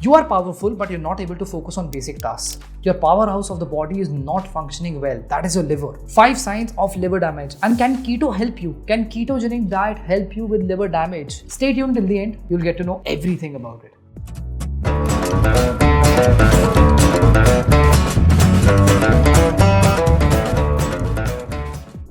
You are powerful, but you're not able to focus on basic tasks. Your powerhouse of the body is not functioning well. That is your liver. 5 signs of liver damage. And can keto help you? Can ketogenic diet help you with liver damage? Stay tuned till the end. You'll get to know everything about it.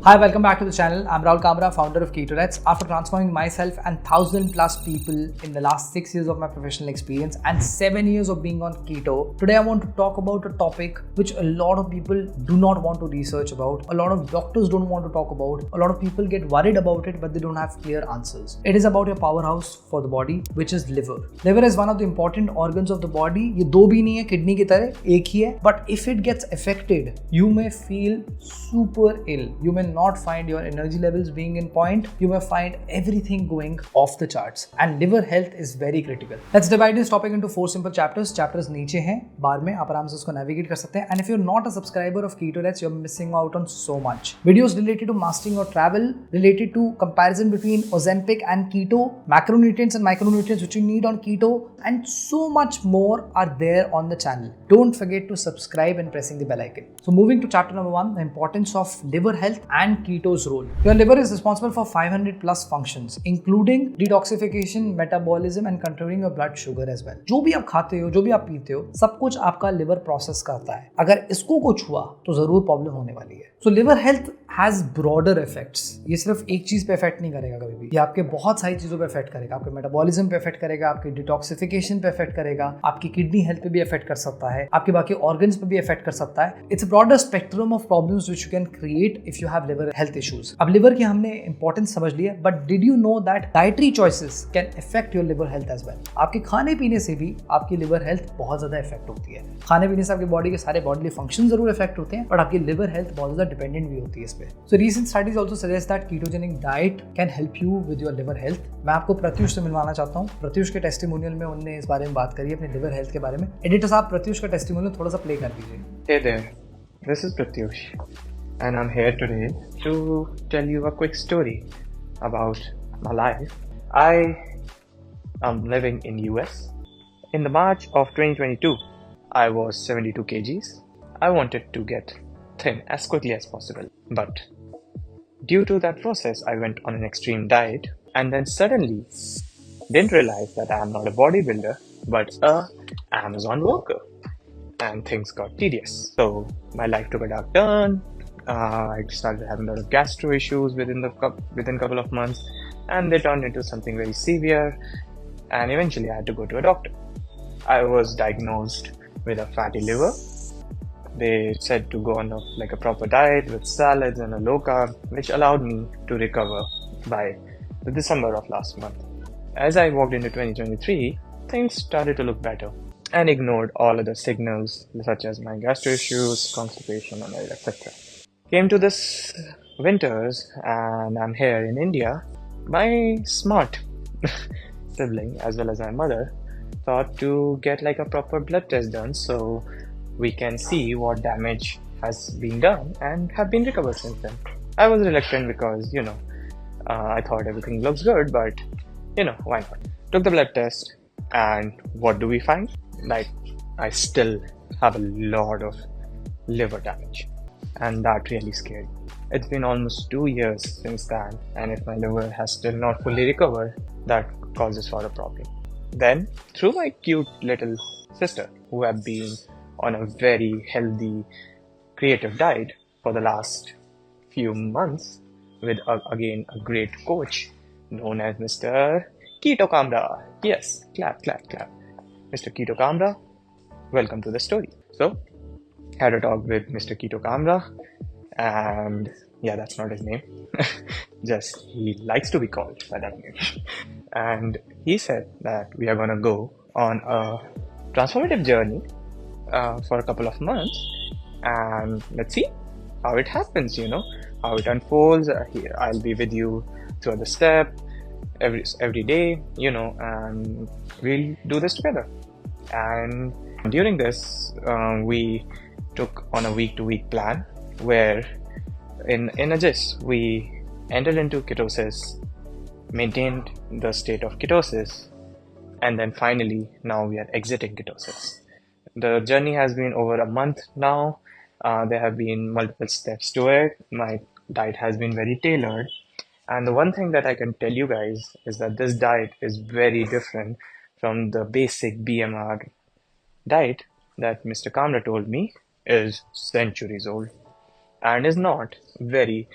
Hi, welcome back to the channel. I'm Rahul Kamra, founder of KetoRets. After transforming myself and 1,000 plus people in the last 6 years of my professional experience and 7 years of being on keto, today I want to talk about a topic which a lot of people do not want to research about, a lot of doctors don't want to talk about, a lot of people get worried about it but they don't have clear answers. It is about your powerhouse for the body, which is liver. Liver is one of the important organs of the body. ये दो भी नहीं है kidney की तरह, एक ही है. But if it gets affected, you may feel super ill. You may not find your energy levels being in point. You may find everything going off the charts. And liver health is very critical. Let's divide this topic into 4 simple chapters. Chapters नीचे हैं बार में, आप आराम से उसको navigate कर सकते हैं. And if you're not a subscriber of KetoRets, you're missing out on so much. Videos related to mastering your travel, related to comparison between Ozempic and keto, macronutrients and micronutrients which you need on keto, and so much more are there on the channel. Don't forget to subscribe and pressing the bell icon. So moving to chapter number 1, the importance of liver health and keto's role. Your liver is responsible for 500 plus functions, including detoxification, metabolism and controlling your blood sugar as well. जो भी आप खाते हो, जो भी आप पीते हो, सब कुछ आपका लिवर प्रोसेस करता है. अगर इसको कुछ हुआ तो जरूर प्रॉब्लम होने वाली है. So liver health has broader effects. ये सिर्फ एक चीज पे इफेक्ट नहीं करेगा कभी भी. ये आपके बहुत सारी चीजों पे इफेक्ट करेगा. आपके मेटाबॉलिज्म पे इफेक्ट करेगा, आपकी डिटॉक्सिफिकेशन पे इफेक्ट करेगा, आपकी किडनी हेल्थ पे भी इफेक्ट कर सकता है, आपके बाकी ऑर्गन्स पे भी इफेक्ट कर सकता है. It's a broader spectrum of problems which you can create if you have liver health issues. अब लिवर की हमने इंपॉर्टेंस समझ ली है, but did you know that dietary choices can affect your liver health as well. आपके खाने पीने से भी आपकी लिवर हेल्थ बहुत ज्यादा इफेक्ट होती है. खाने पीने से आपकी बॉडी के सारे बॉडीली फंक्शन जरूर इफेक्ट होते हैं, बट आपकी लिवर हेल्थ बहुत ज्यादा डिपेंडेंट भी होती है इस पे. So recent studies also suggest that ketogenic diet can help you with your liver health. मैं आपको प्रत्युष से मिलवाना चाहता हूँ. प्रत्युष के टेस्टिमोनियल में उन्होंने इस बारे में बात करी है, अपने लिवर हेल्थ के बारे में. एडिटर साहब, प्रत्युष का टेस्टिमोनियल थोड़ा सा प्ले कर दीजिए. Hey there, this is Pratyush and I'm here today to tell you a quick story about my life. I am living in US. In the March of 2022, I was 72 kgs. I wanted to get thin as quickly as possible, but due to that process I went on an extreme diet and then suddenly didn't realize that I am not a bodybuilder but a Amazon worker, and things got tedious. So my life took a dark turn. I started having a lot of gastro issues within couple of months, and they turned into something very severe, and eventually I had to go to a doctor. I was diagnosed with a fatty liver. They said to go on a proper diet with salads and a low carb, which allowed me to recover by the December of last month. As I walked into 2023, things started to look better and ignored all other signals such as my gastro issues, constipation, and etc. Came to this winters and I'm here in India. My smart sibling as well as my mother thought to get like a proper blood test done so we can see what damage has been done and have been recovered since then. I was reluctant because, I thought everything looks good, but, why not? Took the blood test, and what do we find? Like, I still have a lot of liver damage, and that really scared me. It's been almost 2 years since then, and if my liver has still not fully recovered, that causes for a problem. Then, through my cute little sister, who have been on a very healthy, creative diet for the last few months with, again, a great coach known as Mr. Keto Kamra. Yes, clap, clap, clap. Mr. Keto Kamra, welcome to the story. So, had a talk with Mr. Keto Kamra, and yeah, that's not his name. Just, he likes to be called by that name. And he said that we are gonna go on a transformative journey for a couple of months, and let's see how it happens, how it unfolds. I'll be with you throughout the step every day, and we'll do this together. And during this, we took on a week-to-week plan where in a gist, we entered into ketosis, maintained the state of ketosis and then finally now we are exiting ketosis. The journey has been over a month now. There have been multiple steps to it. My diet has been very tailored, and the one thing that I can tell you guys is that this diet is very different from the basic BMR diet that Mr. Kamra told me is centuries old and is not very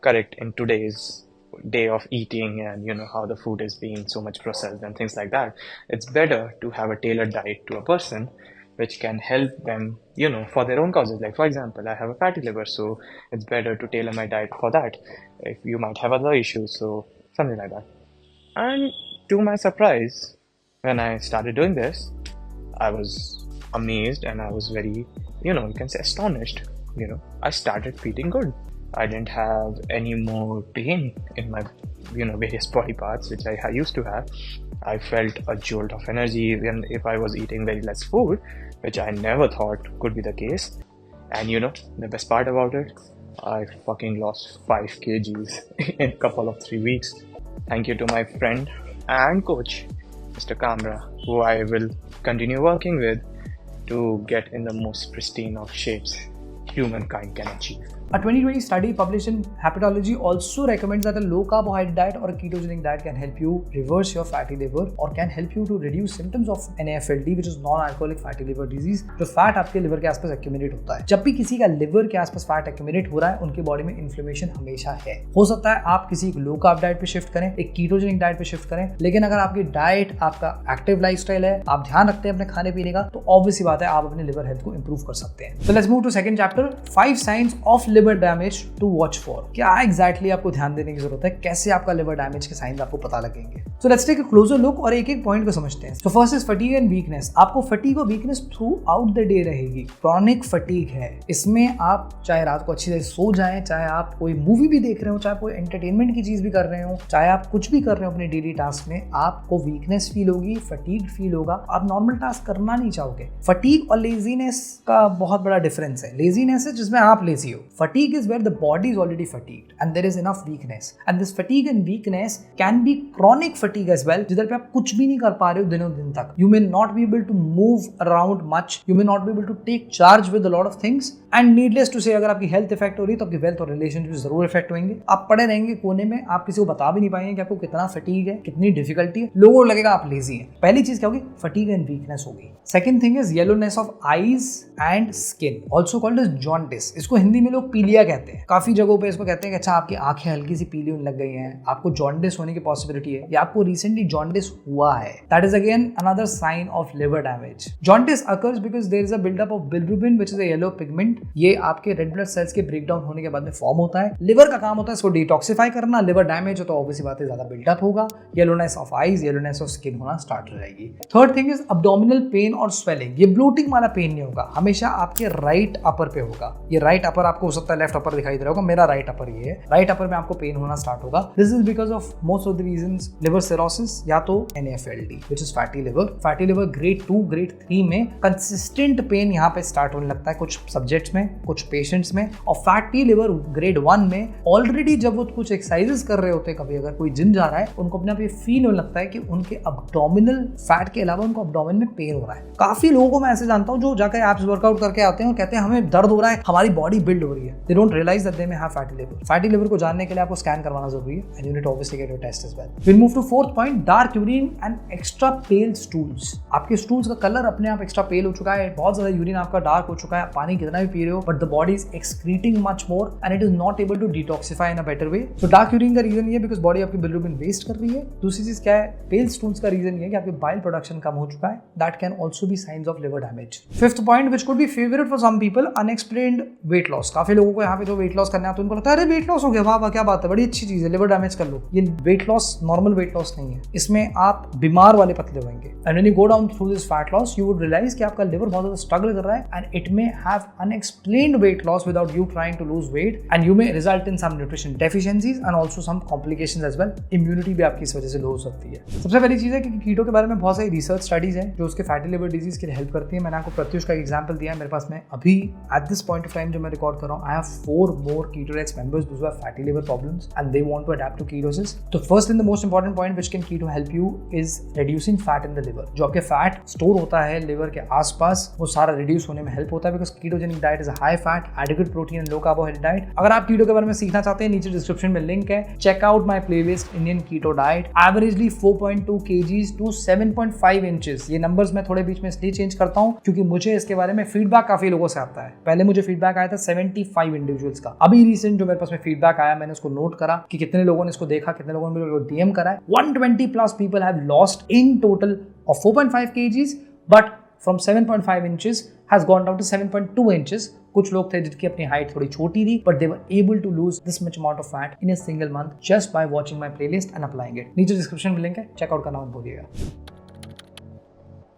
correct in today's day of eating, and you know how the food is being so much processed and things like that. It's better to have a tailored diet to a person which can help them, you know, for their own causes. Like for example, I have a fatty liver, so it's better to tailor my diet for that. If you might have other issues, so something like that. And to my surprise, when I started doing this, I was amazed and I was very, you know, you can say astonished. You know, I started feeling good. I didn't have any more pain in my, you know, various body parts which I used to have. I felt a jolt of energy even if I was eating very less food, which I never thought could be the case. And you know, the best part about it, I fucking lost 5 kgs in a couple of 3 weeks. Thank you to my friend and coach, Mr. Kamra, who I will continue working with to get in the most pristine of shapes humankind can achieve. A 2020 study published in Hepatology also recommends that a low carbohydrate diet or a ketogenic diet can help you reverse your fatty liver or can help you to reduce symptoms of NAFLD, which is non-alcoholic fatty liver disease, जो fat आपके liver के आसपास accumulate होता है. जब भी किसी का लिवर के आसपास फैट एक्यूमुलेट हो रहा है, उनके बॉडी में इन्फ्लेमेशन हमेशा है. हो सकता है आप किसी लो कार्ब डाइट पे शिफ्ट करें, एक कीटोजेनिक डाइट पे शिफ्ट करें, लेकिन अगर आपकी डाइट, आपका एक्टिव लाइफस्टाइल है, आप ध्यान रखते हैं अपने खाने पीने का, तो ऑब्वियसली बात है आप अपने लिवर हेल्थ को इंप्रूव कर सकते हैं. So let's move to second chapter, 5 signs of liver damage to watch for. क्या एग्जैक्टली आपको ध्यान देने की जरूरत है, कैसे आपका लिवर डैमेज के साइंस आपको पता लगेंगे. So let's take a closer look और एक एक पॉइंट को समझते हैं. So first is fatigue and weakness. आपको फटीग और weakness throughout the day रहेगी. क्रॉनिक फटीग है, इसमें आप चाहे रात को अच्छी तरह सो जाएं, चाहे आप कोई मूवी भी देख रहे हो, चाहे कोई एंटरटेनमेंट की चीज भी कर रहे हो, चाहे आप कुछ भी कर रहे हो अपने डेली टास्क में, आपको वीकनेस फील होगी, फटीग फील होगा, आप नॉर्मल टास्क करना नहीं चाहोगे. फटीग और लेजीनेस का बहुत बड़ा डिफरेंस है. लेजीनेस है जिसमें आप लेजी हो. Fatigue is where the body is already fatigued and there is enough weakness, and this fatigue and weakness can be chronic fatigue as well, जिधर पे आप कुछ भी नहीं कर पा रहे हो दिनों दिन तक. You may not be able to move around much, you may not be able to take charge with a lot of things, and needless to say अगर आपकी हेल्थ इफेक्ट हो रही है तो आपकी वेल्थ और रिलेशनशिप जरूर इफेक्ट होंगे. आप पड़े रहेंगे कोने में, आप किसी को बता भी नहीं पाएंगे कि आपको कितना फटीग है, कितनी डिफिकल्टी है, लोगों को लगेगा आप लेजी हैं. पहली चीज क्या होगी, फटीग एंड वीकनेस होगी. Second thing is yellowness of eyes and skin, also called as jaundice. इसको हिंदी में लोग पीलिया कहते हैं. काफी जगहों पे इसको कहते हैं कि अच्छा आपकी आंखें हल्की सी पीली होने लग गई हैं, आपको जॉन्डिस होने की पॉसिबिलिटी है, या आपको रिसेंटली जॉन्डिस हुआ है. That is again another sign of liver damage. Jaundice occurs because there is a buildup of bilirubin which is a yellow pigment. ये आपके रेड ब्लड सेल्स के ब्रेकडाउन होने के बाद में फॉर्म होता है. लिवर का काम होता है इसको डिटॉक्सिफाई करना. लिवर डैमेज हो तो ऑब्वियसली बात है ज्यादा बिल्डअप होगा, yellowness of eyes, yellowness of skin होना स्टार्ट हो जाएगी. Third thing is abdominal pain और स्वेलिंग. ये ब्लोटिंग वाला पेन नहीं होगा, हमेशा आपके राइट अपर पे होगा. ये राइट अपर आपको हो सकता है लेफ्ट अपर दिखाई दे रहा होगा, मेरा राइट अपर ये है. राइट अपर में आपको पेन होना स्टार्ट होगा. This is because of most of the reasons, liver cirrhosis या तो NAFLD which is fatty liver. Fatty liver grade 2 grade 3 में कंसिस्टेंट पेन यहाँ पे स्टार्ट होने लगता है कुछ सब्जेक्ट्स में, कुछ पेशेंट्स में. और फैटी लिवर ग्रेड 1 में ऑलरेडी जब वो कुछ एक्सरसाइजेस कर रहे होते हैं, कभी अगर कोई जिम जा रहा है, उनको अपने आप ये फील होने लगता है कि उनके अब्डोमिनल फैट के अलावा उनको अब्डोमिन में पेन हो रहा है. काफी लोगों को मैं ऐसे जानता हूँ जो जाकर एब्स वर्कआउट करके आते हैं और कहते हैं हमें दर्द हो रहा है, हमारी बॉडी बिल्ड हो रही है. They don't realise that they may have fatty liver. Fatty liver को जानने के लिए आपको स्कैन करवाना जरूरी है, and you need obviously get your test as well. Will move to fourth point, dark urine and extra pale stools. आपके stools का कलर अपने आप एक्स्ट्रा पेल हो चुका है, बहुत ज्यादा यूरिन आपका डार्क हो चुका है, पानी कितना भी पी रहे हो, but the body is excreting much more and it is not able to detoxify in a better way. तो डार्क यूरिन का रीजन ये है बिकॉज बॉडी आपकी बिलिरुबिन वेस्ट कर रही है. दूसरी चीज क्या है, पेल स्टूल्स का रीजन ये है कि आपके बाइल प्रोडक्शन कम हो चुका है. That can also be signs of liver damage. Fifth point which could be favourite for some people, unexplained weight loss. काफी लोगों को यहाँ पे जो वेट लॉस करना है तो उनको लगता है अरे वेट लॉस हो गया, वाह क्या बात है, बड़ी अच्छी चीज है, लिवर डैमेज कर लो. ये weight loss normal weight loss नहीं है, इसमें आप बीमार वाले पतले होंगे. And when you go down through this fat loss you would realise कि आपका लिवर बहुत ज्यादा स्ट्रगल कर रहा है, and it may have unexplained weight loss without you trying to lose weight, and you may result in some nutrition deficiencies and also some complications as well. Immunity भी आपकी इस वजह से लो हो सकती है. सबसे पहली चीज है कि कीटो के बारे में बहुत सारी रिसर्च स्टडीज हैं जो उसके फैटी लिवर डिजीज के लिए हेल्प करती है. मैंने आपको प्रत्युष का एग्जांपल दिया है मेरे पास में. अभी at this this point of time जो मैं रिकॉर्ड कर रहा हूँ, I have 4 more KetoRex members who have fatty liver problems and they want to adapt to ketosis. तो first and the most important point which can keto help you is reducing fat in the liver. जो आपके fat store होता है liver के आसपास, वो सारा reduce होने में हेल्प होता है, because ketogenic diet is a high fat, adequate protein and low carbohydrate diet. अगर आप कीटो के बारे में सीखना चाहते हैं, नीचे डिस्क्रिप्शन में लिंक है. Check out my playlist Indian keto diet. Averagely 4.2 kgs to 7.5 inches. ये नंबर्स मैं थोड़े बीच में इसलिए चेंज करता हूँ क्योंकि मुझे इसके बारे में फीडबैक काफी लोगों से आता है. पहले मुझे फीडबैक आया था 75 इंडिविजुअल्स का. अभी रिसेंट जो मेरे पास में फीडबैक आया, मैंने उसको नोट करा कि कितने लोगों ने इसको देखा, कितने लोगों ने डीएम करा है. 120+ people have lost in total of 4.5 kgs, but from 7.5 inches has gone down to 7.2 inches. कुछ लोग थे जिनकी अपनी हाइट थोड़ी छोटी थी, but they were able to lose this much amount of fat in a single month just by watching my playlist and applying it. नीचे description में लिंक है, चेकआउट करना मत भूलिएगा.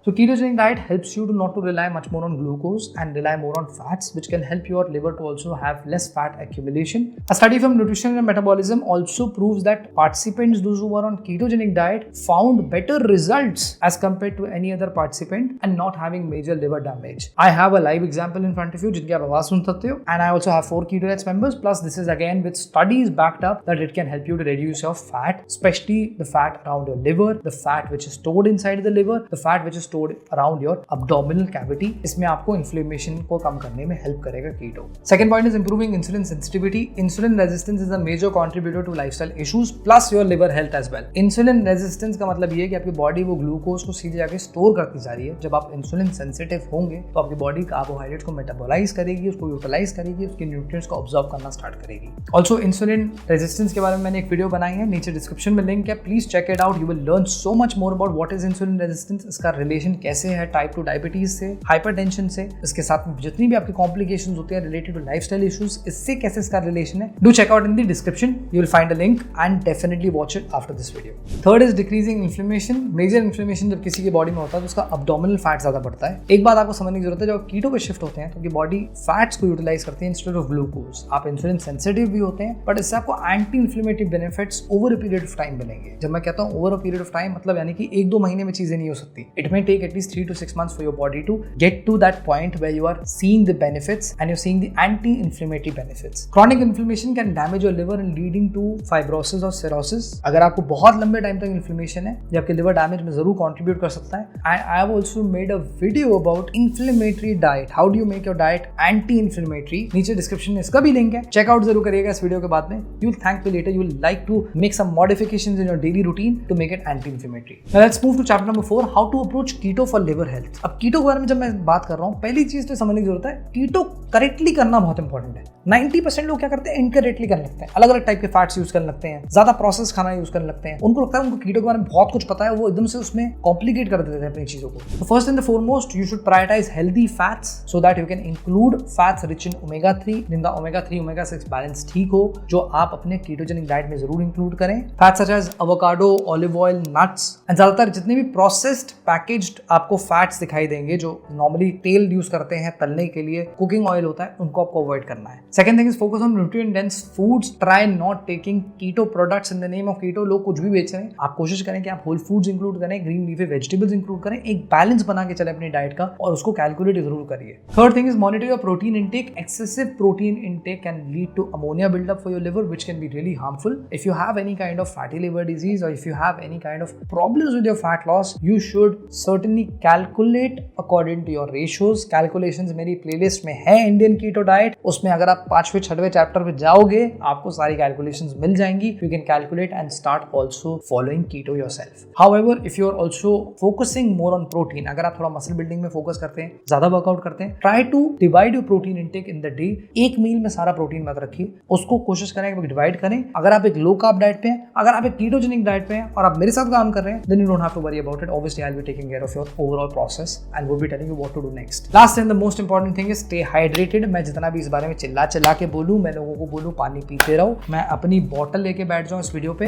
So ketogenic diet helps you to not to rely much more on glucose and rely more on fats, which can help your liver to also have less fat accumulation. A study from Nutrition and Metabolism also proves that participants, those who were on ketogenic diet, found better results as compared to any other participant and not having major liver damage. I have a live example in front of you, जिनकी आप आवाज सुन सकते हो, and I also have 4 KetoRex members. Plus, this is again with studies backed up that it can help you to reduce your fat, especially the fat around your liver, the fat which is stored inside the liver, the fat which is stored around your abdominal cavity. इसमें आपको inflammation को कम करने में help करेगा keto. Second point is improving insulin sensitivity. Insulin resistance is a major contributor to lifestyle issues plus your liver health as well. Insulin resistance का मतलब ये है कि आपकी बॉडी वो ग्लूकोज को सीधे जाके स्टोर करती जा रही है. जब आप इंसुलिन सेंसिटिव होंगे तो आपकी बॉडी कार्बोहाइड्रेट को मेटाबोलाइज करेगी, उसको यूटिलाइज करेगी, उसके न्यूट्रिएंट्स को ऑब्जॉर्व करना स्टार्ट करेगी. ऑल्सो इंसुलिन रेजिस्टेंस के बारे में मैंने एक वीडियो बनाई है, नीचे डिस्क्रिप्शन में लिंक है, please check it out. You will learn so much more about what is insulin resistance, इसका रिलेशन कैसे है टाइप 2 डायबिटीज से, हाइपरटेंशन से, इसके साथ में जितनी भी आपकी कॉम्प्लिकेशंस होती है रिलेटेड टू लाइफस्टाइल इश्यूज, इससे कैसे इसका रिलेशन है. Do check out in the description, you will find a link and definitely watch it after this video. Third is decreasing inflammation. Major inflammation जब किसी की बॉडी में होता है तो उसका अब्डोमिनल फैट ज्यादा बढ़ता है. एक बात आपको समझने की जरूरत है, जब कीटो पे शिफ्ट होते हैं तो बॉडी फैट्स को यूटिलाइज करती है इंस्टेड ऑफ ग्लूकोज. आप इंसुलिन सेंसिटिव भी होते हैं, बट इससे आपको anti inflammatory benefits over a period of time मिलेंगे. जब मैं कहता हूँ over a period of time, मतलब यानी कि 1-2 महीने में चीजें नहीं हो सकती. It may take at least 3 to 6 months for your body to get to that point where you are seeing the benefits and you're seeing the anti-inflammatory benefits. Chronic inflammation can damage your liver and leading to fibrosis or cirrhosis. अगर आपको बहुत लंबे time तक inflammation है, ये आपके liver damage में जरूर कंट्रीब्यूट कर सकता है. And I have also made a video about inflammatory diet. How do you make your diet anti-inflammatory? नीचे डिस्क्रिप्शन में इसका भी लिंक है, चेक आउट जरूर करिएगा इस वीडियो के बाद में. You will thank me later. You will like to make some modifications in your daily routine to make it anti-inflammatory. Now let's move to chapter number 4. How to approach keto for liver health. अब कीटो के बारे में जब मैं बात कर रहा हूँ, पहली चीज तो समझने की जरूरत है, कीटो करेक्टली करना बहुत इंपॉर्टेंट है. 90% लोग क्या करते हैं, इनकरेक्टली करने लगते हैं, अलग अलग टाइप के फैट्स यूज करने लगते हैं, ज्यादा प्रोसेस खाना यूज करने लगते हैं. उनको लगता है उनको कीटो के बारे में बहुत कुछ पता है, वो एकदम से उसमें कॉम्प्लिकेट कर देते हैं अपनी चीजों को. तो first and the foremost, you should prioritise healthy fats so that you can include fats rich in omega 3, जिनका ओमेगा 3 ओमेगा 6 बैलेंस ठीक हो, जो आप अपने कीटोजेनिक डाइट में जरूर इंक्लूड करें. Fats such as avocado, olive oil, nuts and ज्यादातर जितने भी प्रोसेस्ड पैकेज्ड आपको फैट्स दिखाई देंगे जो नॉर्मली तेल यूज करते हैं तलने के लिए, कुकिंग ऑयल होता है, उनको आपको अवॉइड करना है. Second thing is focus on nutrient dense foods. Try not taking keto products in the name of keto. लोग कुछ भी बेच रहे हैं, आप कोशिश करें कि आप होल फूड्स इंक्लूड करें, ग्रीन लीफी वेजिटेबल्स इंक्लूड करें, एक बैलेंस बना के चले अपनी डाइट का और उसको कैलकुलेट जरूर करिए. Third thing is monitor your protein intake. Excessive protein intake can lead to ammonia buildup for your liver which can be really harmful. If you have any kind of fatty liver disease और if you have any kind of problems with your fat loss, you should certainly calculate according to your ratios. Calculations मेरी playlist में है Indian keto diet, उसमें अगर आप 5वें 6वें chapter पे जाओगे आपको सारी कैलकुलेशंस मिल जाएंगी. You can calculate and start also following keto yourself. However if you are also focusing more on protein, अगर आप थोड़ा मसल बिल्डिंग में फोकस करते हैं, ज्यादा वर्कआउट करते हैं, try to divide your protein intake in the day. एक मील में सारा प्रोटीन मत रखिए, उसको कोशिश करें कि डिवाइड करें. अगर आप एक लो कार्ब डाइट पे हैं, अगर आप एक कीटोजेनिक डाइट पे हैं और आप मेरे साथ काम कर रहे हैं, then you don't have to worry about it. Obviously I will be taking care of your overall process and will be telling you what to do next. Last and the most important thing is stay hydrated. मैं जितना भी इस बारे में चिल्ला के बोलूं, मैं लोगों को बोलूं पानी पीते रहो, मैं अपनी बॉटल लेके बैठ जाऊं इस वीडियो पे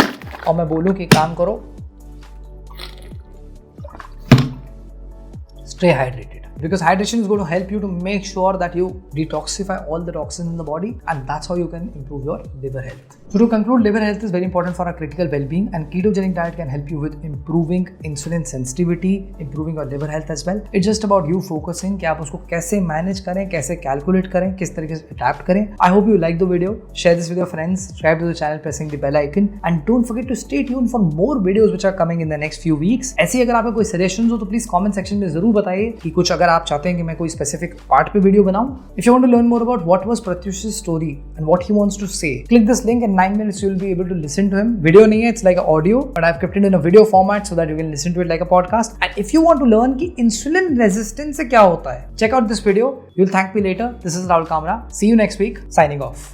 और मैं बोलूं कि काम करो, stay hydrated, because hydration is going to help you to make sure that you detoxify all the toxins in the body, and that's how you can improve your liver health. So to conclude, liver health is very important for our critical well-being, and ketogenic diet can help you with improving insulin sensitivity, improving your liver health as well. It's just about you focusing कि आप उसको कैसे manage करें, कैसे calculate करें, किस तरीके से adapt करें. I hope you like the video. Share this with your friends. Subscribe to the channel pressing the bell icon, and don't forget to stay tuned for more videos which are coming in the next few weeks. ऐसे ही अगर आपके कोई suggestions हो तो please comment section में जरूर बताइए कि कुछ अगर आप चाहते हैं कि मैं कोई specific part पे video बनाऊं. If you want to learn more about what was Pratyush's story and what he wants to say, click this link. In 9 minutes you'll be able to listen to him. Video नहीं है, it's like an audio, but I've kept it in a video format so that you can listen to it like a podcast. And if you want to learn कि insulin resistance से क्या होता है, check out this video. You'll thank me later. This is Rahul Kamra. See you next week. Signing off.